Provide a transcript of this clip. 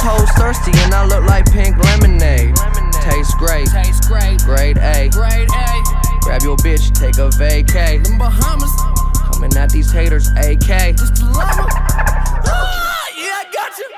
hoes thirsty and I look like pink lemonade. Tastes great, grade A. Grab your bitch, take a vacay. Them Bahamas, Coming at these haters, AK. just a llama. Ah, yeah, I got you.